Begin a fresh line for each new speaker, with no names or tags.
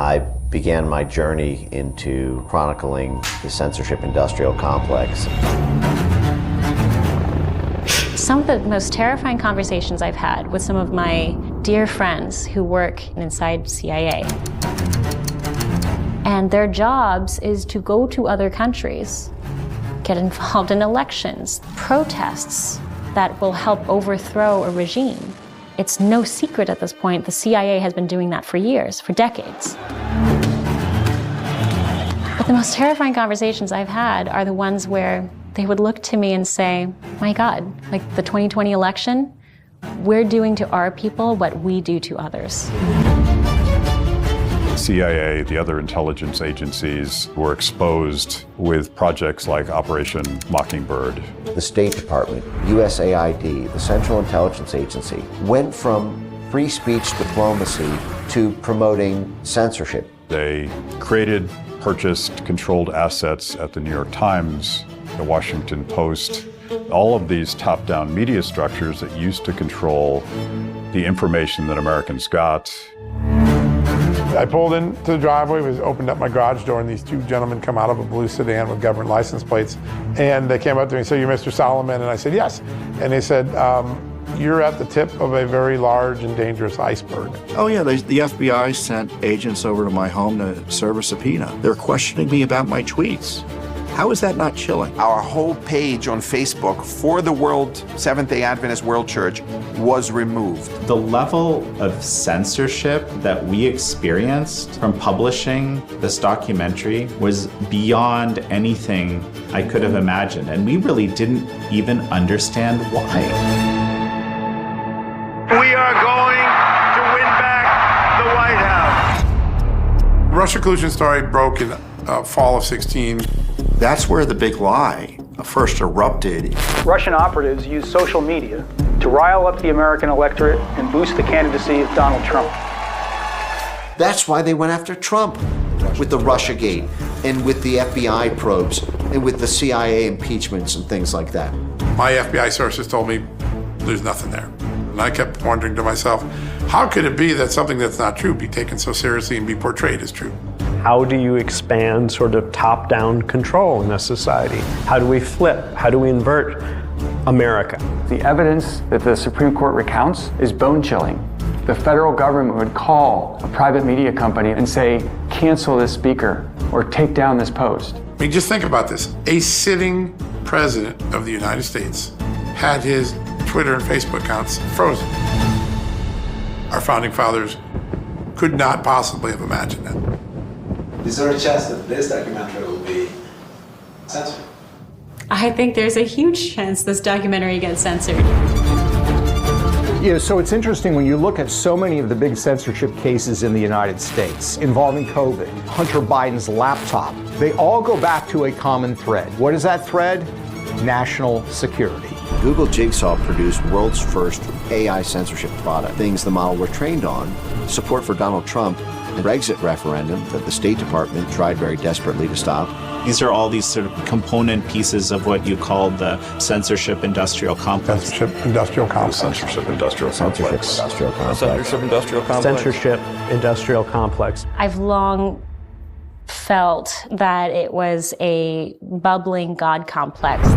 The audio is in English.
I began my journey into chronicling the censorship industrial complex.
Some of the most terrifying conversations I've had with some of my dear friends who work inside CIA. And their jobs is to go to other countries, get involved in elections, protests that will help overthrow a regime. It's no secret at this point, the CIA has been doing that for years, for decades. But the most terrifying conversations I've had are the ones where they would look to me and say, my God, like the 2020 election, we're doing to our people what we do to others.
The CIA, the other intelligence agencies were exposed with projects like Operation Mockingbird.
The State Department, USAID, the Central Intelligence Agency, went from free speech diplomacy to promoting censorship.
They created, purchased, controlled assets at the New York Times, the Washington Post, all of these top-down media structures that used to control the information that Americans got.
I pulled into the driveway, opened up my garage door, and these two gentlemen come out of a blue sedan with government license plates. And they came up to me and said, "You're Mr. Solomon?" And I said, "Yes." And they said, "You're at the tip of a very large and dangerous iceberg."
Oh yeah, the FBI sent agents over to my home to serve a subpoena. They're questioning me about my tweets. How is that not chilling?
Our whole page on Facebook for the Seventh-day Adventist World Church was removed.
The level of censorship that we experienced from publishing this documentary was beyond anything I could have imagined, and we really didn't even understand why.
We are going to win back the White House.
The Russia collusion story broke in fall of 16.
That's where the big lie first erupted.
Russian operatives use social media to rile up the American electorate and boost the candidacy of Donald Trump.
That's why they went after Trump with the Russiagate and with the FBI probes and with the CIA impeachments and things like that.
My FBI sources told me there's nothing there. And I kept wondering to myself, how could it be that something that's not true be taken so seriously and be portrayed as true?
How do you expand sort of top-down control in a society? How do we flip? How do we invert America?
The evidence that the Supreme Court recounts is bone-chilling. The federal government would call a private media company and say, cancel this speaker or take down this post.
I mean, just think about this. A sitting president of the United States had his Twitter and Facebook accounts frozen. Our founding fathers could not possibly have imagined that.
Is there a chance that this documentary will be censored?
I think there's a huge chance this documentary gets censored.
Yeah, so it's interesting when you look at so many of the big censorship cases in the United States involving COVID, Hunter Biden's laptop, they all go back to a common thread. What is that thread? National security.
Google Jigsaw produced world's first AI censorship product, things the model were trained on, support for Donald Trump, the Brexit referendum that the State Department tried very desperately to stop.
These are all these sort of component pieces of what you call the censorship industrial complex.
Censorship industrial complex.
Censorship industrial complex.
Industrial complex.
Censorship industrial complex. Censorship industrial complex.
I've long felt that it was a bubbling God complex.